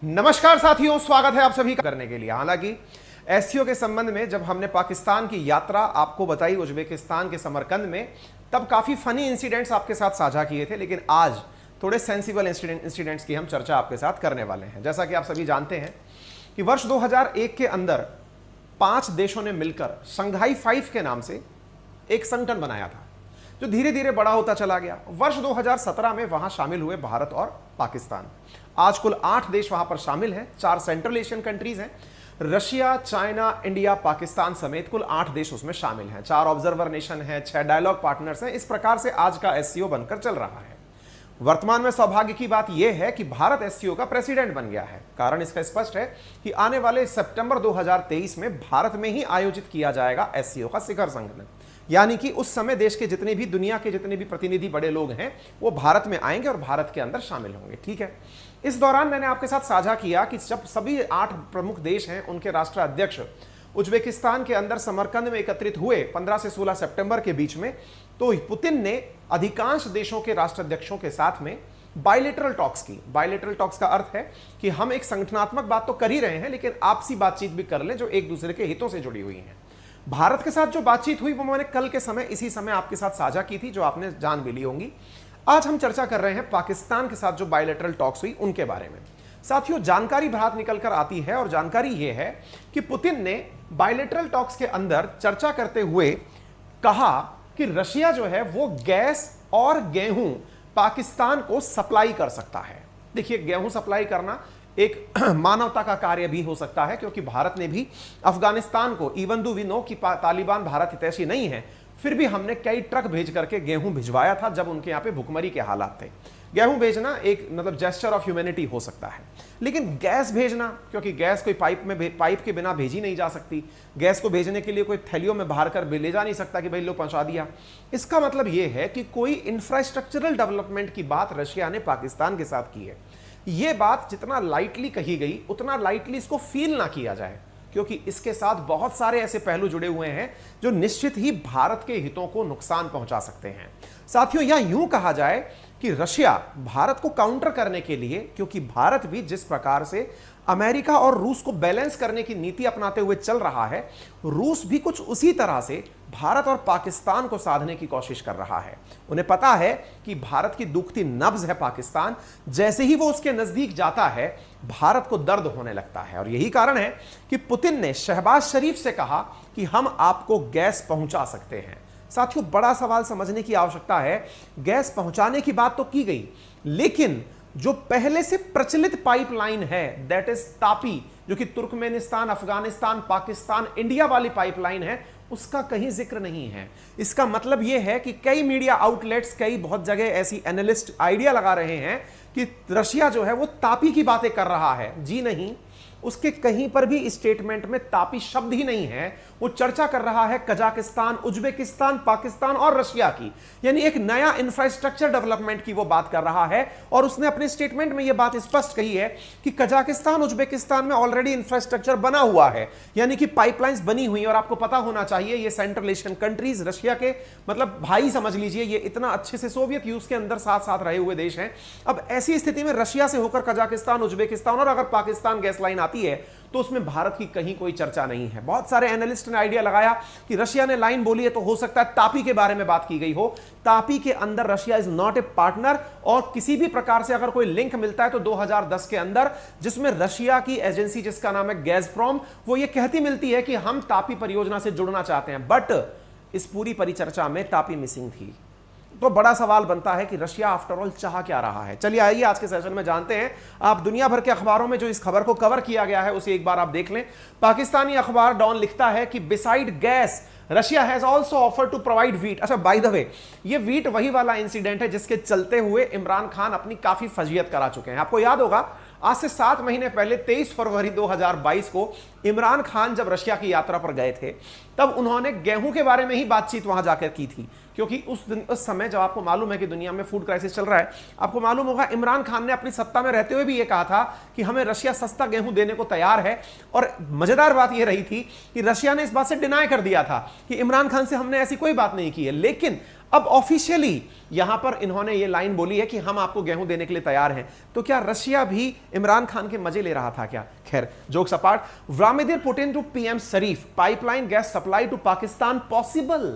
नमस्कार साथियों, स्वागत है आप सभी का करने के लिए। हालांकि एससीओ के संबंध में जब हमने पाकिस्तान की यात्रा आपको बताई उज्बेकिस्तान के समरकंद में, तब काफी फनी इंसिडेंट्स आपके साथ साझा किए थे, लेकिन आज थोड़े सेंसिबल इंसिडेंट्स की हम चर्चा आपके साथ करने वाले हैं। जैसा कि आप सभी जानते हैं कि वर्ष 2001 के अंदर 5 देशों ने मिलकर शंघाई 5 के नाम से एक संगठन बनाया था, जो धीरे धीरे बड़ा होता चला गया। वर्ष 2017 में वहां शामिल हुए भारत और पाकिस्तान। आज कुल 8 देश वहां पर शामिल हैं। 4 सेंट्रल एशियन कंट्रीज हैं, रशिया, चाइना, इंडिया, पाकिस्तान समेत कुल 8 देश उसमें शामिल हैं। 4 ऑब्जर्वर नेशन हैं, 6 डायलॉग पार्टनर्स हैं। इस प्रकार से आज का एससीओ बनकर चल रहा है। वर्तमान में सौभाग्य की बात यह है कि भारत एससीओ का प्रेसिडेंट बन गया है। कारण इसका स्पष्ट है कि आने वाले सितंबर 2023 में भारत में ही आयोजित किया जाएगा एससीओ का शिखर सम्मेलन। यानी कि उस समय देश के जितने भी, दुनिया के जितने भी प्रतिनिधि बड़े लोग हैं, वो भारत में आएंगे और भारत के अंदर शामिल होंगे। ठीक है, इस दौरान मैंने आपके साथ साझा किया कि जब सभी 8 प्रमुख देश हैं, उनके राष्ट्राध्यक्ष उज्बेकिस्तान के अंदर समरकंद में एकत्रित हुए 15 से 16 सितंबर के बीच में, तो पुतिन ने अधिकांश देशों के राष्ट्राध्यक्षों के साथ में बायलैटरल टॉक्स की। बायलैटरल टॉक्स का अर्थ है कि हम एक संगठनात्मक बात तो कर ही रहे हैं, लेकिन आपसी बातचीत भी कर लें जो एक दूसरे के हितों से जुड़ी हुई है। भारत के साथ जो बातचीत हुई वो मैंने कल के समय इसी समय आपके साथ साझा की थी, जो आपने जान भी ली होंगी। आज हम चर्चा कर रहे हैं पाकिस्तान के साथ जो बायलैटरल टॉक्स हुई उनके बारे में। साथियों, जानकारी बाहर निकल कर आती है और जानकारी यह है कि पुतिन ने बायलैटरल टॉक्स के अंदर चर्चा करते हुए कहा कि रशिया जो है वो गैस और गेहूं पाकिस्तान को सप्लाई कर सकता है। देखिए, गेहूं सप्लाई करना एक मानवता का कार्य भी हो सकता है, क्योंकि भारत ने भी अफगानिस्तान को, इवन दो वी नो कि तालिबान भारत हितैषी नहीं है, फिर भी हमने कई ट्रक भेज करके गेहूं भिजवाया था जब उनके यहां पे भुखमरी के हालात थे। गेहूं भेजना एक मतलब जेस्चर ऑफ ह्यूमैनिटी हो सकता है, लेकिन गैस भेजना, क्योंकि गैस कोई पाइप के बिना भेजी नहीं जा सकती। गैस को भेजने के लिए कोई थैलियों में बाहर कर ले जा नहीं सकता कि भाई लो पहुंचा दिया। इसका मतलब यह है कि कोई इंफ्रास्ट्रक्चरल डेवलपमेंट की बात रशिया ने पाकिस्तान के साथ की है। यह बात जितना लाइटली कही गई, उतना लाइटली इसको फील ना किया जाए, क्योंकि इसके साथ बहुत सारे ऐसे पहलू जुड़े हुए हैं जो निश्चित ही भारत के हितों को नुकसान पहुंचा सकते हैं। साथियों, यह यूं कहा जाए कि रशिया भारत को काउंटर करने के लिए, क्योंकि भारत भी जिस प्रकार से अमेरिका और रूस को बैलेंस करने की नीति अपनाते हुए चल रहा है, रूस भी कुछ उसी तरह से भारत और पाकिस्तान को साधने की कोशिश कर रहा है। उन्हें पता है कि भारत की दुखती नब्ज है पाकिस्तान, जैसे ही वो उसके नजदीक जाता है भारत को दर्द होने लगता है। और यही कारण है कि पुतिन ने शहबाज शरीफ से कहा कि हम आपको गैस पहुंचा सकते हैं। साथियों, बड़ा सवाल समझने की आवश्यकता है। गैस पहुंचाने की बात तो की गई, लेकिन जो पहले से प्रचलित पाइपलाइन है, दैट इज तापी, जो कि तुर्कमेनिस्तान, अफगानिस्तान, पाकिस्तान, इंडिया वाली पाइपलाइन है, उसका कहीं जिक्र नहीं है। इसका मतलब यह है कि कई मीडिया आउटलेट्स, कई बहुत जगह ऐसी एनालिस्ट आइडिया लगा रहे हैं कि रशिया जो है वो तापी की बातें कर रहा है। जी नहीं, उसके कहीं पर भी स्टेटमेंट में तापी शब्द ही नहीं है। वो चर्चा कर रहा है कजाकिस्तान, उज्बेकिस्तान, पाकिस्तान और रशिया की, यानी एक नया इंफ्रास्ट्रक्चर डेवलपमेंट की वो बात कर रहा है। और उसने अपने स्टेटमेंट में ये बात स्पष्ट कही है कि कजाकिस्तान, उज्बेकिस्तान में ऑलरेडी इंफ्रास्ट्रक्चर बना हुआ है, यानी कि पाइपलाइंस बनी हुई। और आपको पता होना चाहिए ये सेंट्रल एशियन कंट्रीज रशिया के मतलब भाई समझ लीजिए, ये इतना अच्छे से सोवियत यूज के अंदर साथ साथ रहे हुए देश हैं। अब ऐसी स्थिति में रशिया से होकर कजाकिस्तान, उज्बेकिस्तान और अगर पाकिस्तान गैस लाइन आती है तो उसमें भारत की कहीं कोई चर्चा नहीं है। बहुत सारे एनालिस्ट ने आइडिया लगाया कि रशिया ने लाइन बोली है तो हो सकता है तापी के बारे में बात की गई हो। तापी के अंदर Russia is not a partner, और किसी भी प्रकार से अगर कोई लिंक मिलता है तो 2010 के अंदर, जिसमें रशिया की एजेंसी जिसका नाम है गैज़प्रोम, वो ये कहती मिलती है कि हम तापी परियोजना से जुड़ना चाहते हैं। बट इस पूरी परिचर्चा में तापी मिसिंग थी। तो बड़ा सवाल बनता है कि रशिया आफ्टर ऑल चाह क्या रहा है। चलिए आइए आज के सेशन में जानते हैं। आप दुनिया भर के अखबारों में जो इस खबर को कवर किया गया है उसे एक बार आप देख लें। पाकिस्तानी अखबार डॉन लिखता है कि beside gas Russia has also offered to provide wheat. अच्छा, बाय द वे, ये व्हीट वही वाला इंसिडेंट है जिसके चलते हुए इमरान खान अपनी काफी फजीयत करा चुके हैं। आपको याद होगा, आज से 7 महीने पहले 23 फरवरी 2022 को इमरान खान जब रशिया की यात्रा पर गए थे, तब उन्होंने गेहूं के बारे में ही बातचीत वहां जाकर की थी, क्योंकि उस समय जब आपको मालूम है कि दुनिया में फूड क्राइसिस चल रहा है, आपको मालूम होगा इमरान खान ने अपनी सत्ता में रहते हुए भी यह कहा था कि हमें रशिया सस्ता गेहूं देने को तैयार है। और मजेदार बात यह रही थी कि रशिया ने इस बात से डिनाई कर दिया था कि इमरान खान से हमने ऐसी कोई बात नहीं की है। लेकिन अब ऑफिशियली यहां पर इन्होंने ये लाइन बोली है कि हम आपको गेहूं देने के लिए तैयार हैं। तो क्या रशिया भी इमरान खान के मजे ले रहा था क्या? खैर, jokes apart, Vladimir Putin to PM Sharif, pipeline gas supply to Pakistan possible,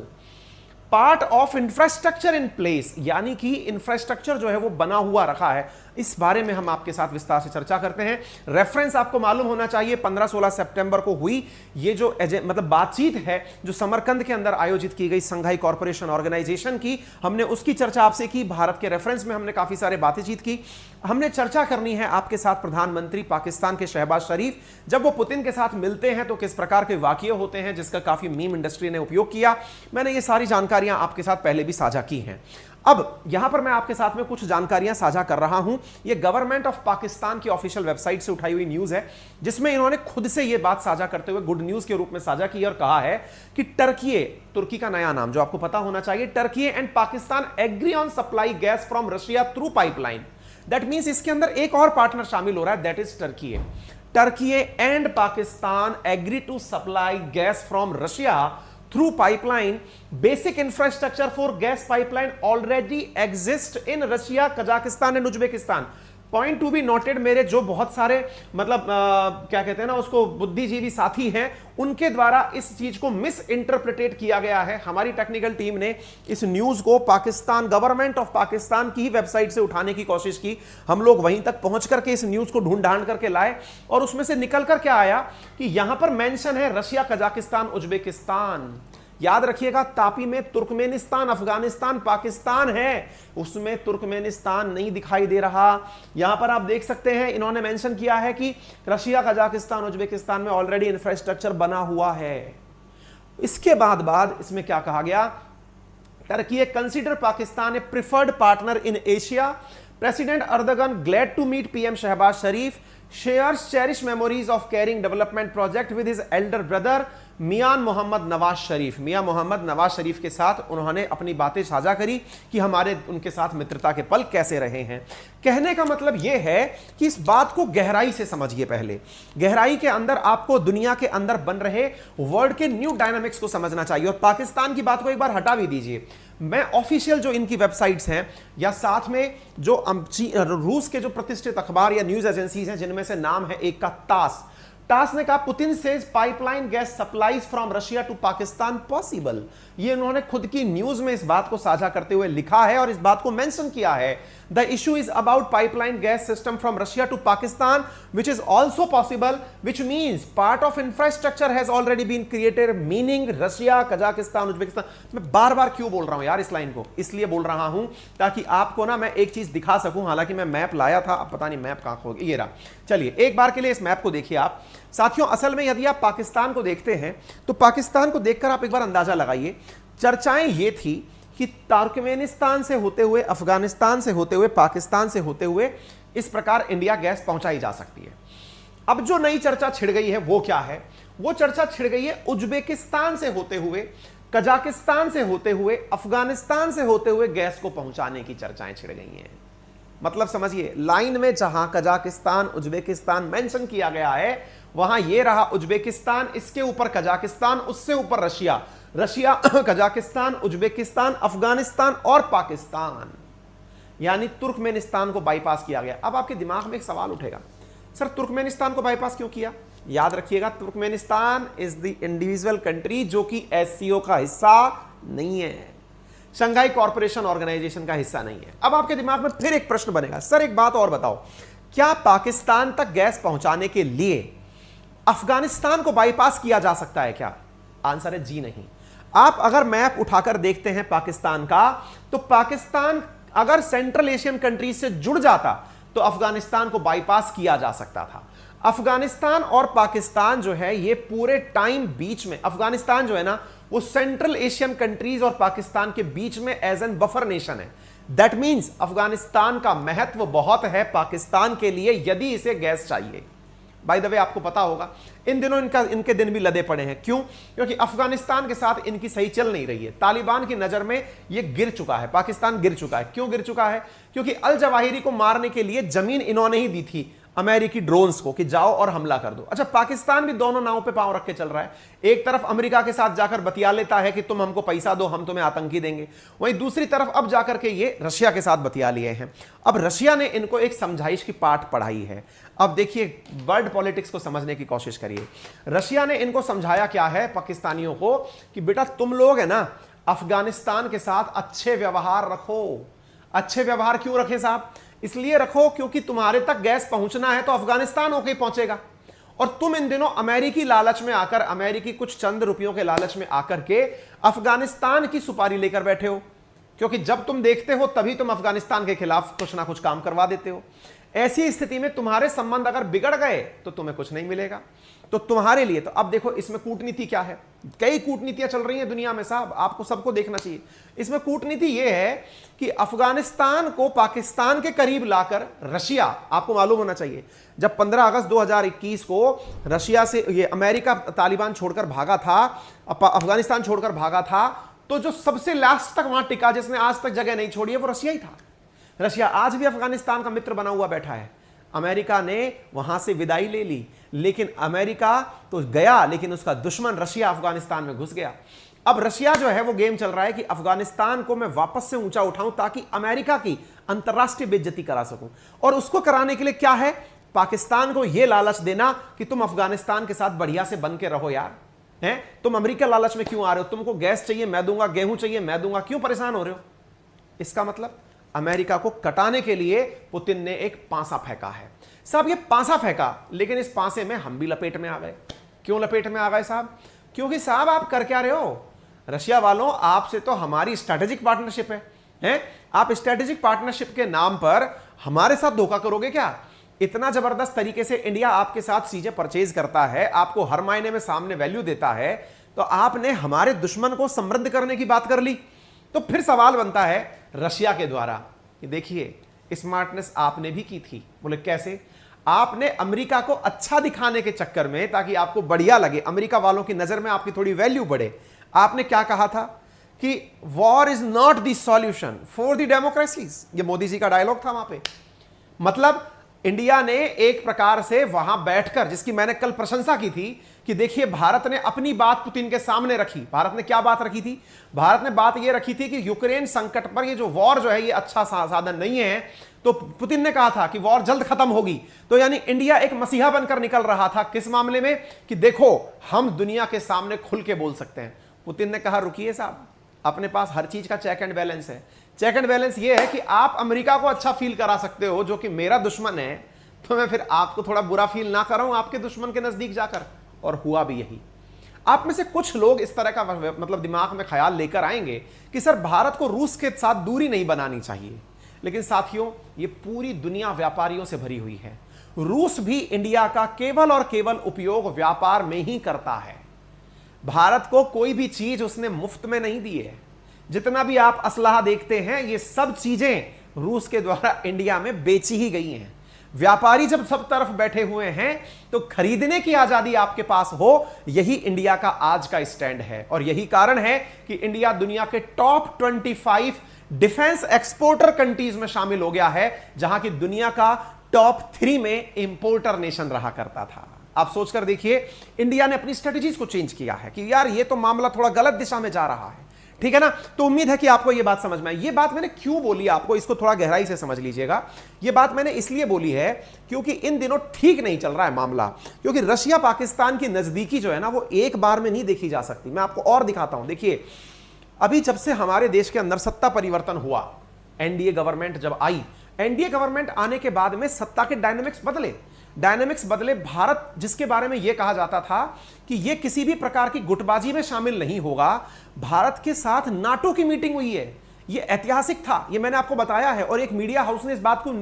part of infrastructure in place, यानी कि इंफ्रास्ट्रक्चर जो है वो बना हुआ रखा है। इस बारे में हम आपके साथ विस्तार से चर्चा करते हैं। रेफरेंस आपको मालूम होना चाहिए, 15-16 सितंबर को हुई ये जो मतलब बातचीत है जो समरकंद के अंदर आयोजित की गई संघाई कॉर्पोरेशन ऑर्गेनाइजेशन की, हमने उसकी चर्चा आपसे की। भारत के रेफरेंस में हमने काफी सारे बातचीत की। हमने चर्चा करनी है आपके साथ प्रधानमंत्री पाकिस्तान के शहबाज शरीफ जब वो पुतिन के साथ मिलते हैं तो किस प्रकार के वाकये होते हैं, जिसका काफी मीम इंडस्ट्री ने उपयोग किया। मैंने ये सारी जानकारियां आपके साथ पहले भी साझा की हैं। अब यहां पर मैं आपके साथ में कुछ जानकारियां साझा कर रहा हूं। ये गवर्नमेंट ऑफ पाकिस्तान की ऑफिशियल वेबसाइट से उठाई हुई न्यूज है, जिसमें इन्होंने खुद से यह बात साझा करते हुए गुड न्यूज के रूप में साझा की और कहा है कि तुर्की का नया नाम जो आपको पता होना चाहिए, Turkey and Pakistan agree on supply gas from Russia through pipeline. That means इसके अंदर एक और पार्टनर शामिल हो रहा है, that is Turkey. Turkey and Pakistan agree to supply gas from Russia through pipeline. Basic infrastructure for gas pipeline already exist in Russia, Kazakhstan and Uzbekistan. Point to be noted, मेरे जो बहुत सारे मतलब क्या कहते हैं ना उसको बुद्धिजीवी साथी हैं, उनके द्वारा इस चीज को मिस इंटरप्रिटेट किया गया है। हमारी टेक्निकल टीम ने इस न्यूज को पाकिस्तान, गवर्नमेंट ऑफ पाकिस्तान की वेबसाइट से उठाने की कोशिश की। हम लोग वहीं तक पहुंच करके इस न्यूज को ढूंढ ढांड करके लाए और उसमें से निकल कर क्या आया कि यहां पर मेंशन है रशिया, कजाकिस्तान, उज्बेकिस्तान। याद रखिएगा, तापी में तुर्कमेनिस्तान, अफगानिस्तान, पाकिस्तान है, उसमें तुर्कमेनिस्तान नहीं दिखाई दे रहा। यहां पर आप देख सकते हैं इन्होंने मेंशन किया है कि रशिया, कजाकिस्तान, उज्बेकिस्तान में ऑलरेडी इंफ्रास्ट्रक्चर बना हुआ है। इसके बाद इसमें क्या कहा गया, Turkey consider Pakistan a preferred partner in Asia. President Erdogan glad to meet PM Shehbaz Sharif, shares cherish memories of carrying development project with his elder brother Mian Mohammad Nawaz Sharif. Mian Mohammad Nawaz Sharif के साथ उन्होंने अपनी बातें साझा करी कि हमारे उनके साथ मित्रता के पल कैसे रहे हैं। कहने का मतलब यह है कि इस बात को गहराई से समझिए। पहले गहराई के अंदर आपको दुनिया के अंदर बन रहे वर्ल्ड के न्यू डायनामिक्स को समझना चाहिए। और पाकिस्तान की बात को एक बार हटा भी दीजिए, मैं ऑफिशियल जो इनकी वेबसाइट्स हैं या साथ में जो रूस के जो प्रतिष्ठित अखबार या न्यूज एजेंसीज हैं, जिनमें से नाम है एक का टास ने कहा Putin says pipeline gas supplies from Russia to Pakistan possible. ये उन्होंने खुद की न्यूज में इस बात को साझा करते हुए लिखा है और इस बात को मेंशन किया है, the issue is about pipeline gas system from Russia to Pakistan which is also possible, which means part of infrastructure has already been created, meaning Russia, Kazakhstan, Uzbekistan. मैं बार बार क्यों बोल रहा हूं यार इस लाइन को, इसलिए बोल रहा हूं ताकि आपको ना मैं एक चीज दिखा सकूं। हालांकि मैं मैप लाया था, अब पता नहीं मैप कहां खो गया, ये रहा। चलिए एक बार के लिए इस मैप को देखिए आप साथियों। असल में यदि आप पाकिस्तान को देखते हैं तो पाकिस्तान को देखकर आप एक बार अंदाजा लगाइए। चर्चाएं ये थी कि तुर्कमेनिस्तान से होते हुए, अफगानिस्तान से होते हुए, पाकिस्तान से होते हुए इस प्रकार इंडिया गैस पहुंचाई जा सकती है। अब जो नई चर्चा छिड़ गई है वो क्या है, वो चर्चा छिड़ गई है उज्बेकिस्तान से होते हुए, कजाकिस्तान से होते हुए, अफगानिस्तान से होते हुए गैस को पहुंचाने की चर्चाएं छिड़ गई हैं। मतलब समझिए, लाइन में जहां कजाकिस्तान, उज्बेकिस्तान मेंशन किया गया है वहां ये रहा उज्बेकिस्तान, इसके ऊपर कजाकिस्तान, उससे ऊपर Russia, Russia, Kazakhstan, Uzbekistan, Afghanistan और पाकिस्तान, यानी तुर्कमेनिस्तान को बाईपास किया गया। अब आपके दिमाग में एक सवाल उठेगा, सर तुर्कमेनिस्तान को बाईपास क्यों किया? याद रखिएगा, Turkmenistan is the individual country जो कि एससीओ का हिस्सा नहीं है, शंघाई कॉर्पोरेशन ऑर्गेनाइजेशन का हिस्सा नहीं है। अब आपके दिमाग में फिर एक प्रश्न बनेगा, सर एक बात और बताओ, क्या पाकिस्तान तक गैस पहुंचाने के लिए अफगानिस्तान को बाईपास किया जा सकता है क्या? आंसर है जी नहीं। आप अगर मैप उठाकर देखते हैं पाकिस्तान का, तो पाकिस्तान अगर सेंट्रल एशियन कंट्रीज से जुड़ जाता तो अफगानिस्तान को बाईपास किया जा सकता था। अफगानिस्तान और पाकिस्तान जो है ये पूरे टाइम बीच में, अफगानिस्तान जो है ना वो सेंट्रल एशियन कंट्रीज और पाकिस्तान के बीच में एज एन बफर नेशन है। दैट मींस अफगानिस्तान का महत्व बहुत है पाकिस्तान के लिए यदि इसे गैस चाहिए। बाय द वे आपको पता होगा इन दिनों इनके दिन भी लदे पड़े हैं। क्यों? क्योंकि अफगानिस्तान के साथ इनकी सही चल नहीं रही है। तालिबान की नजर में यह गिर चुका है, पाकिस्तान गिर चुका है। क्यों गिर चुका है? क्योंकि अल जवाहिरी को मारने के लिए जमीन इन्होंने ही दी थी। अमेरिकी ड्रोन्स को कि जाओ और हमला कर दो। अच्छा, पाकिस्तान भी दोनों नाव पे पांव रख के चल रहा है। एक तरफ अमेरिका के साथ जाकर बतिया लेता है कि तुम हमको पैसा दो, हम तुम्हें आतंकी देंगे, वहीं दूसरी तरफ अब जाकर के ये रशिया के साथ बतिया लिए हैं। अब रशिया ने इनको एक समझाइश की पाठ पढ़ाई है। अब देखिए, वर्ल्ड पॉलिटिक्स को समझने की कोशिश करिए। रशिया ने इनको समझाया क्या है पाकिस्तानियों को कि बेटा तुम लोग है ना अफगानिस्तान के साथ अच्छे व्यवहार रखो। अच्छे व्यवहार क्यों रखें साहब? इसलिए रखो क्योंकि तुम्हारे तक गैस पहुंचना है तो अफगानिस्तान होके पहुंचेगा, और तुम इन दिनों अमेरिकी लालच में आकर, अमेरिकी कुछ चंद रुपयों के लालच में आकर के अफगानिस्तान की सुपारी लेकर बैठे हो, क्योंकि जब तुम देखते हो तभी तुम अफगानिस्तान के खिलाफ कुछ ना कुछ काम करवा देते हो। ऐसी स्थिति में तुम्हारे संबंध अगर बिगड़ गए तो तुम्हें कुछ नहीं मिलेगा। तो तुम्हारे लिए तो अब देखो इसमें कूटनीति क्या है। कई कूटनीतियां चल रही हैं दुनिया में साहब, आपको सबको देखना चाहिए। इसमें कूटनीति यह है कि अफगानिस्तान को पाकिस्तान के करीब लाकर रशिया, आपको मालूम होना चाहिए, जब 15 अगस्त 2021 को रशिया से ये अमेरिका तालिबान छोड़कर भागा था, अफगानिस्तान छोड़कर भागा था, तो जो सबसे लास्ट तक वहां टिका, जिसने आज तक जगह नहीं छोड़ी है, वो रशिया ही था। रशिया आज भी अफगानिस्तान का मित्र बना हुआ बैठा है। अमेरिका ने वहां से विदाई ले ली, लेकिन अमेरिका तो गया, लेकिन उसका दुश्मन रशिया अफगानिस्तान में घुस गया। अब रशिया जो है वो गेम चल रहा है कि अफगानिस्तान को मैं वापस से ऊंचा उठाऊं ताकि अमेरिका की अंतरराष्ट्रीय बेइज्जती करा सकूं। और उसको कराने के लिए क्या है? पाकिस्तान को यह लालच देना कि तुम अफगानिस्तान के साथ बढ़िया से बन के रहो यार, हैं? तुम अमेरिका लालच में क्यों आ रहे हो? तुमको गैस चाहिए मैं दूंगा, गेहूं चाहिए मैं दूंगा, क्यों परेशान हो रहे हो? इसका मतलब अमेरिका को कटाने के लिए पुतिन ने एक पांसा फेंका है। साहब ये पांसा फेंका, लेकिन इस पांसे में हम भी लपेट में आ गए। क्यों लपेट में आ गए साहब? क्योंकि साहब आप कर क्या रहे हो? रशिया वालों, आपसे तो हमारी स्ट्रेटेजिक पार्टनरशिप है, हैं? आप स्ट्रेटेजिक पार्टनरशिप के नाम पर हमारे साथ धोखा करोगे क्या? इतना जबरदस्त तरीके से इंडिया आपके साथ चीजें परचेज करता है, आपको हर महीने में सामने वैल्यू देता है, तो आपने हमारे दुश्मन को समृद्ध करने की बात कर ली। तो फिर सवाल बनता है रशिया के द्वारा कि देखिए स्मार्टनेस आपने भी की थी। बोले कैसे? आपने अमेरिका को अच्छा दिखाने के चक्कर में, ताकि आपको बढ़िया लगे, अमेरिका वालों की नजर में आपकी थोड़ी वैल्यू बढ़े, आपने क्या कहा था कि war is not the solution for the democracies. ये मोदी जी का डायलॉग था वहां पे। मतलब इंडिया ने एक प्रकार से वहां बैठकर, जिसकी मैंने कल प्रशंसा की थी कि देखिए भारत ने अपनी बात पुतिन के सामने रखी। भारत ने क्या बात रखी थी? भारत ने बात यह रखी थी कि यूक्रेन संकट पर ये जो वॉर जो है ये अच्छा साधन नहीं है। तो पुतिन ने कहा था कि वॉर जल्द खत्म होगी। तो यानी इंडिया एक मसीहा बनकर निकल रहा था किस मामले में? कि देखो हम दुनिया के सामने खुल के बोल सकते हैं। पुतिन ने कहा रुकिए साहब, अपने पास हर चीज का चेक एंड बैलेंस है। चेक एंड बैलेंस ये है कि आप अमेरिका को अच्छा फील करा सकते हो जो कि मेरा दुश्मन है, तो मैं फिर आपको थोड़ा बुरा फील ना कराऊं आपके दुश्मन के नजदीक जाकर। और हुआ भी यही। आप में से कुछ लोग इस तरह का मतलब दिमाग में ख्याल लेकर आएंगे कि सर भारत को रूस के साथ दूरी नहीं बनानी चाहिए, लेकिन साथियों ये पूरी दुनिया व्यापारियों से भरी हुई है। रूस भी इंडिया का केवल और केवल उपयोग व्यापार में ही करता है। भारत को कोई भी चीज उसने मुफ्त में नहीं दी है। जितना भी आप असलाह देखते हैं ये सब चीजें रूस के द्वारा इंडिया में बेची ही गई हैं। व्यापारी जब सब तरफ बैठे हुए हैं तो खरीदने की आजादी आपके पास हो, यही इंडिया का आज का स्टैंड है। और यही कारण है कि इंडिया दुनिया के टॉप 25 डिफेंस एक्सपोर्टर कंट्रीज में शामिल हो गया है, जहां की दुनिया का टॉप 3 में इंपोर्टर नेशन रहा करता था। आप सोचकर देखिए, इंडिया ने अपनी स्ट्रेटजीज को चेंज किया है कि यार ये तो मामला थोड़ा गलत दिशा में जा रहा है, ठीक है ना। तो उम्मीद है कि आपको यह बात समझ में आई। ये बात मैंने क्यों बोली आपको, इसको थोड़ा गहराई से समझ लीजिएगा। यह बात मैंने इसलिए बोली है क्योंकि इन दिनों ठीक नहीं चल रहा है मामला, क्योंकि रशिया पाकिस्तान की नजदीकी जो है ना वो एक बार में नहीं देखी जा सकती। मैं आपको और दिखाता हूं। देखिए अभी जब से हमारे देश के अंदर सत्ता परिवर्तन हुआ, एनडीए गवर्नमेंट जब आई, एनडीए गवर्नमेंट आने के बाद में सत्ता के डायनेमिक्स बदले। भारत जिसके बारे में यह कहा जाता था कि यह किसी भी प्रकार की गुटबाजी में शामिल नहीं होगा, भारत के साथ नाटो की मीटिंग हुई है। यह ऐतिहासिक था, यह मैंने आपको बताया है। और एक मीडिया हाउस ने इस बात को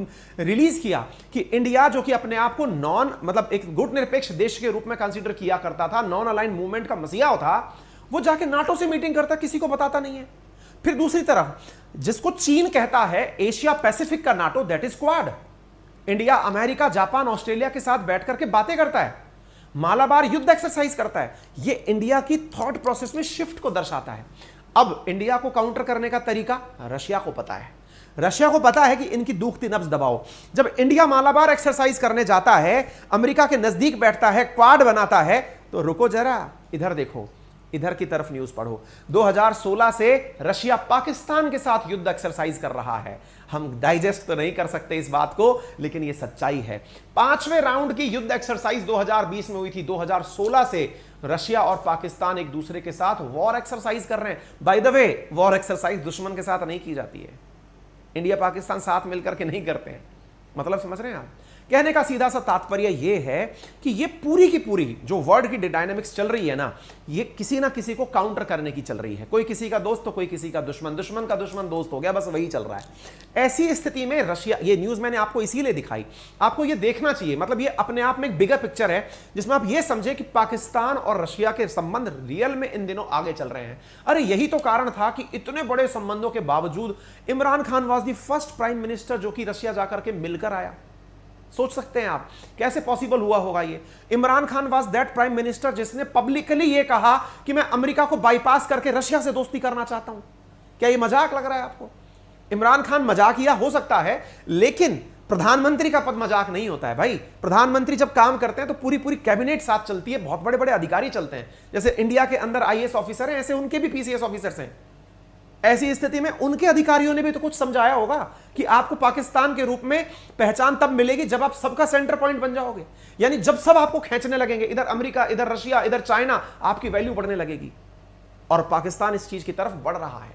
रिलीज किया कि इंडिया जो कि अपने आप को मतलब एक गुटनिरपेक्ष देश के रूप में कंसीडर किया करता था, नॉन अलाइन मूवमेंट का मसीहा था, वो जाके नाटो से मीटिंग करता, किसी को बताता नहीं है। फिर दूसरी तरफ जिसको चीन कहता है एशिया पैसिफिक का NATO, that is quad. India America Japan Australia के साथ बैठ करके बातें करता है, मालाबार युद्ध एक्सरसाइज करता है। यह इंडिया की थॉट प्रोसेस में शिफ्ट को दर्शाता है। अब इंडिया को काउंटर करने का तरीका रशिया को पता है। रशिया को पता है कि इनकी दुखती नब्ज दबाओ। जब इंडिया मालाबार एक्सरसाइज करने जाता है, अमेरिका के नजदीक बैठता है, क्वाड बनाता है, तो रुको जरा, इधर देखो, इधर की तरफ न्यूज पढ़ो। 2016 से रशिया पाकिस्तान के साथ युद्ध एक्सरसाइज कर रहा है। हम डाइजेस्ट तो नहीं कर सकते इस बात को, लेकिन यह सच्चाई है। 5वें राउंड की युद्ध एक्सरसाइज 2020 में हुई थी। 2016 से रशिया और पाकिस्तान एक दूसरे के साथ वॉर एक्सरसाइज कर रहे हैं। Bye the way, war exercise दुश्मन के साथ नहीं की जाती है, इंडिया पाकिस्तान साथ मिलकर के नहीं करते हैं। मतलब समझ रहे हैं आप? कहने का सीधा सा तात्पर्य यह है कि ये पूरी की पूरी जो वर्ल्ड की डायनामिक्स चल रही है ना, ये किसी ना किसी को काउंटर करने की चल रही है। कोई किसी का दोस्त तो कोई किसी का दुश्मन, दुश्मन का दुश्मन दोस्त हो गया, बस वही चल रहा है। ऐसी स्थिति में रशिया, ये न्यूज मैंने आपको इसीलिए दिखाई, आपको ये देखना चाहिए। मतलब ये अपने आप में एक बिगर पिक्चर है जिसमें आप ये समझे कि पाकिस्तान और रशिया के संबंध रियल में इन दिनों आगे चल रहे हैं। अरे यही तो कारण था कि इतने बड़े संबंधों के बावजूद Imran Khan was the first prime minister जो कि रशिया जाकर के मिलकर आया। सोच सकते हैं आप कैसे पॉसिबल हुआ होगा ये? Imran Khan was that prime minister जिसने पब्लिकली ये कहा कि मैं अमेरिका को बाईपास करके रशिया से दोस्ती करना चाहता हूं। क्या ये मजाक लग रहा है आपको? इमरान खान मजाकिया हो सकता है, लेकिन प्रधानमंत्री का पद मजाक नहीं होता है भाई। प्रधानमंत्री जब काम करते हैं तो पूरी पूरी कैबिनेट साथ चलती है, बहुत बड़े बड़े अधिकारी चलते हैं। जैसे इंडिया के अंदर आईएएस ऑफिसर हैं, ऐसे उनके भी पीसीएस ऑफिसर्स हैं। ऐसी स्थिति में उनके अधिकारियों ने भी तो कुछ समझाया होगा कि आपको पाकिस्तान के रूप में पहचान तब मिलेगी जब आप सबका सेंटर पॉइंट बन जाओगे। यानी जब सब आपको खींचने लगेंगे, इधर अमेरिका, इधर रशिया, इधर चाइना, आपकी वैल्यू बढ़ने लगेगी। और पाकिस्तान इस चीज की तरफ बढ़ रहा है।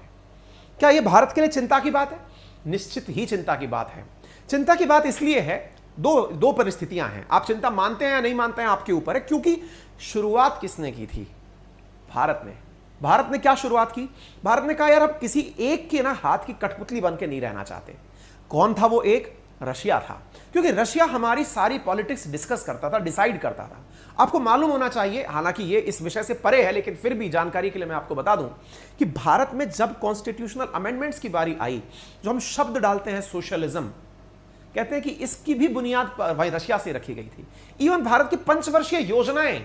क्या यह भारत के लिए चिंता की बात है? निश्चित ही चिंता की बात है। चिंता की बात इसलिए है, दो परिस्थितियां हैं। आप चिंता मानते हैं या नहीं मानते हैं, आपके ऊपर है। क्योंकि शुरुआत किसने की थी? भारत ने। भारत ने क्या शुरुआत की? भारत ने कहा यार अब किसी एक के ना हाथ की कठपुतली बन के नहीं रहना चाहते। कौन था वो एक? रशिया था। क्योंकि रशिया हमारी सारी पॉलिटिक्स डिस्कस करता था, डिसाइड करता था। आपको मालूम होना चाहिए, हालांकि ये इस विषय से परे है, लेकिन फिर भी जानकारी के लिए मैं आपको बता दूं कि भारत में जब कॉन्स्टिट्यूशनल अमेंडमेंट्स की बारी आई, जो हम शब्द डालते हैं सोशलिज्म, कहते हैं कि इसकी भी बुनियाद भाई रशिया से रखी गई थी। इवन भारत की पंचवर्षीय योजनाएं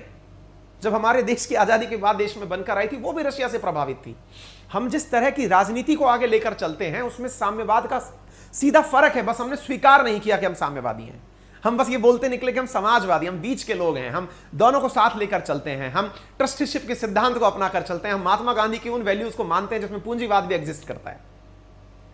जब हमारे देश की आजादी के बाद देश में बनकर आई थी, वो भी रशिया से प्रभावित थी। हम जिस तरह की राजनीति को आगे लेकर चलते हैं उसमें साम्यवाद का सीधा फर्क है। बस हमने स्वीकार नहीं किया कि हम साम्यवादी हैं। हम बस ये बोलते निकले कि हम समाजवादी, हम बीच के लोग हैं, हम दोनों को साथ लेकर चलते हैं, हम ट्रस्टीशिप के सिद्धांत को अपना कर चलते हैं, हम महात्मा गांधी की उन वैल्यूज को मानते हैं जिसमें पूंजीवाद भी एग्जिस्ट करता है।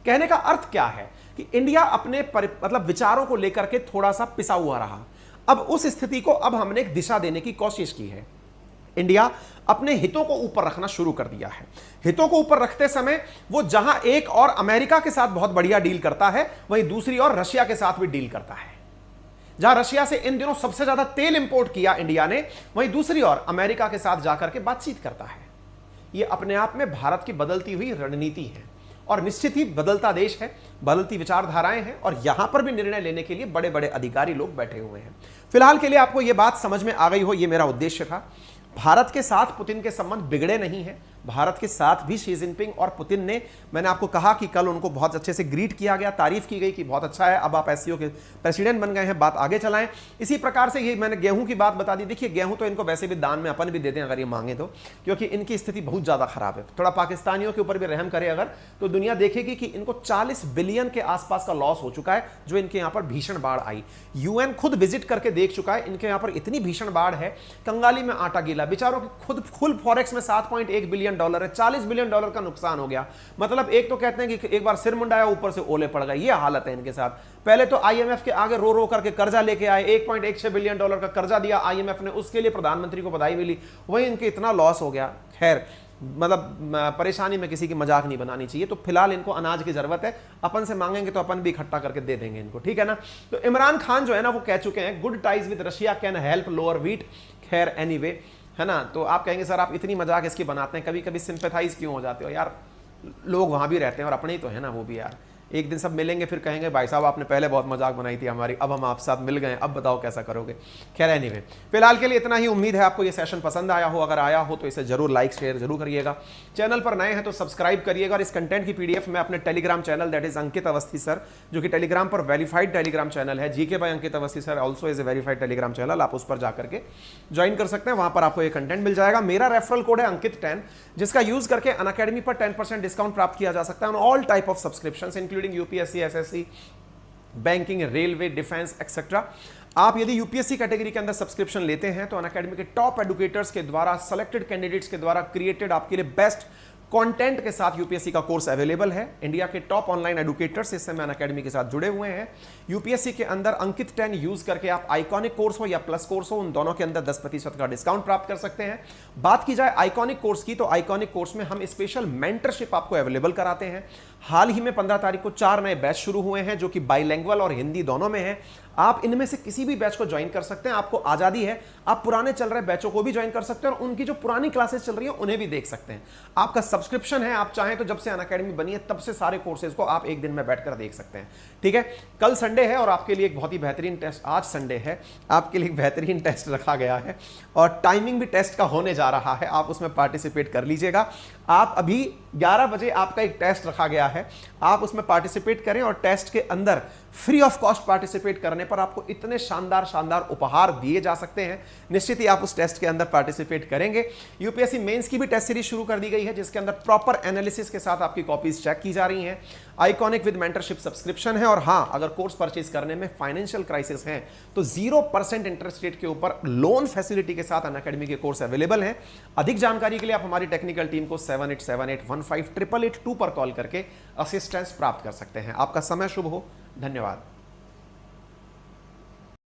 कहने का अर्थ क्या है कि इंडिया अपने मतलब विचारों को लेकर के थोड़ा सा पिसा हुआ रहा। अब उस स्थिति को अब हमने एक दिशा देने की कोशिश की है। इंडिया अपने हितों को ऊपर रखना शुरू कर दिया है। हितों को ऊपर रखते समय वो जहां एक और अमेरिका के साथ बहुत बढ़िया डील करता है, वहीं दूसरी ओर रशिया के साथ भी डील करता है। जहां रशिया से इन दिनों सबसे ज्यादा तेल इंपोर्ट किया इंडिया ने, वहीं दूसरी ओर अमेरिका के साथ जाकर के बातचीत करता है। यह अपने आप में भारत की बदलती हुई रणनीति है और निश्चित ही बदलता देश है, बदलती विचारधाराएं हैं और यहां पर भी निर्णय लेने के लिए बड़े बड़े अधिकारी लोग बैठे हुए हैं। फिलहाल के लिए आपको यह बात समझ में आ गई हो, यह मेरा उद्देश्य था। भारत के साथ पुतिन के संबंध बिगड़े नहीं हैं। भारत के साथ भी शी जिनपिंग और पुतिन ने, मैंने आपको कहा कि कल उनको बहुत अच्छे से ग्रीट किया गया, तारीफ की गई कि बहुत अच्छा है, अब आप एससीओ के प्रेसिडेंट बन गए हैं, बात आगे चलाएं। इसी प्रकार से ये मैंने गेहूं की बात बता दी। देखिए गेहूं तो इनको वैसे भी दान में अपन भी देते हैं अगर ये मांगे तो, क्योंकि इनकी स्थिति बहुत ज़्यादा खराब है। थोड़ा पाकिस्तानियों के ऊपर भी रहम करे अगर, तो दुनिया देखेगी कि इनको 40 बिलियन के आसपास का लॉस हो चुका है जो इनके यहाँ पर भीषण बाढ़ आई। यूएन खुद विजिट करके देख चुका है, इनके यहाँ पर इतनी भीषण बाढ़ है, कंगाली में आटा गीला। बेचारों की खुद फुल फॉरेक्स में $7.1 बिलियन है, $40 बिलियन का नुकसान हो गया। मतलब एक तो कहते हैं कि एक बार सिर मुंडाया, ऊपर से ओले पड़ गए। ये हालत है इनके साथ। पहले तो आईएमएफ के आगे रो रो करके कर्जा लेके आए, $1.16 बिलियन का कर्जा दिया आईएमएफ ने, उसके लिए प्रधानमंत्री को बधाई मिली, वहीं इनके इतना लॉस हो गया। खैर, मतलब परेशानी में किसी की मजाक नहीं बनानी चाहिए। तो फिलहाल इनको अनाज की जरूरत है, अपन से मांगेंगे तो अपन भी इकट्ठा करके दे देंगे इनको, ठीक है ना। तो इमरान खान जो है ना वो कह चुके हैं, good ties with Russia can help lower wheat. खैर एनीवे, है ना। तो आप कहेंगे सर आप इतनी मजाक इसकी बनाते हैं, कभी कभी सिंपैथाइज क्यों हो जाते हो यार? लोग वहां भी रहते हैं और अपने ही तो है ना वो भी यार। एक दिन सब मिलेंगे फिर कहेंगे भाई साहब आपने पहले बहुत मजाक बनाई थी हमारी, अब हम आपके साथ मिल गए, अब बताओ कैसा करोगे। खैर एनीवे, फिलहाल के लिए इतना ही। उम्मीद है आपको ये सेशन पसंद आया हो। अगर आया हो तो इसे जरूर लाइक शेयर जरूर करिएगा। चैनल पर नए हैं तो सब्सक्राइब करिएगा। और इस कंटेंट की पीडीएफ मैं अपने Telegram channel that is Ankit Awasthi sir, जो कि टेलीग्राम पर वेरीफाइड टेलीग्राम चैनल है, GK by Ankit Awasthi sir also is a verified Telegram channel, आप उस पर जाकर के ज्वाइन कर सकते हैं। वहां पर आपको ये कंटेंट मिल जाएगा। मेरा रेफरल कोड है अंकित 10, जिसका यूज करके अनअकैडमी पर 10% डिस्काउंट प्राप्त किया जा सकता है on all type of subscriptions including including UPSC, SSC, banking, railway, defence etcetera. आप यदि यूपीएससी कैटेगरी के अंदर सब्सक्रिप्शन लेते हैं तो अनअकैडमी के टॉप एडुकेटर्स के द्वारा, सेलेक्टेड कैंडिडेट्स के द्वारा क्रिएटेड आपके लिए बेस्ट कंटेंट के साथ यूपीएससी का कोर्स अवेलेबल है। इंडिया के टॉप ऑनलाइन एडुकेटर्स इस समय अनअकैडमी के साथ जुड़े हुए हैं। यूपीएससी के अंदर अंकित 10 यूज करके आप आइकॉनिक कोर्स हो या प्लस कोर्स हो, उन दोनों के अंदर 10% का डिस्काउंट प्राप्त कर सकते हैं। बात की जाए आइकॉनिक कोर्स की, तो आइकॉनिक कोर्स में हम स्पेशल मेंटरशिप आपको अवेलेबल कराते हैं। हाल ही में 15 तारीख को 4 नए बैच शुरू हुए हैं जो कि बाइलैंग्वेज और हिंदी दोनों में हैं। आप इनमें से किसी भी बैच को ज्वाइन कर सकते हैं, आपको आजादी है। आप पुराने चल रहे बैचों को भी ज्वाइन कर सकते हैं और उनकी जो पुरानी क्लासेस चल रही हैं उन्हें भी देख सकते हैं। आपका सब्सक्रिप्शन है, आप चाहें तो जब से अनअकैडमी बनी है तब से सारे कोर्सेज को आप एक दिन में बैठकर देख सकते हैं। ठीक है, कल संडे है और आपके लिए एक बहुत ही बेहतरीन टेस्ट, आज संडे है, आपके लिए एक बेहतरीन टेस्ट रखा गया है और टाइमिंग भी टेस्ट का होने जा रहा है, आप उसमें पार्टिसिपेट कर लीजिएगा। आप अभी 11 बजे आपका एक टेस्ट रखा गया है, आप उसमें पार्टिसिपेट करें और टेस्ट के अंदर फ्री ऑफ कॉस्ट पार्टिसिपेट करने पर आपको इतने शानदार शानदार उपहार दिए जा सकते हैं। निश्चित ही आप उस टेस्ट के अंदर पार्टिसिपेट करेंगे। यूपीएससी मेंस की भी टेस्ट सीरीज शुरू कर दी गई है जिसके अंदर प्रॉपर एनालिसिस के साथ आपकी कॉपीज चेक की जा रही हैं। आइकॉनिक विद मेंटरशिप सब्सक्रिप्शन है और हां, अगर कोर्स परचेज करने में फाइनेंशियल क्राइसिस है तो 0% इंटरेस्ट रेट के ऊपर लोन फैसिलिटी के साथ अनअकैडमी के कोर्स अवेलेबल हैं। अधिक जानकारी के लिए आप हमारी टेक्निकल टीम को 7878158882 पर कॉल करके असिस्टेंस प्राप्त कर सकते हैं। आपका समय शुभ हो। धन्यवाद।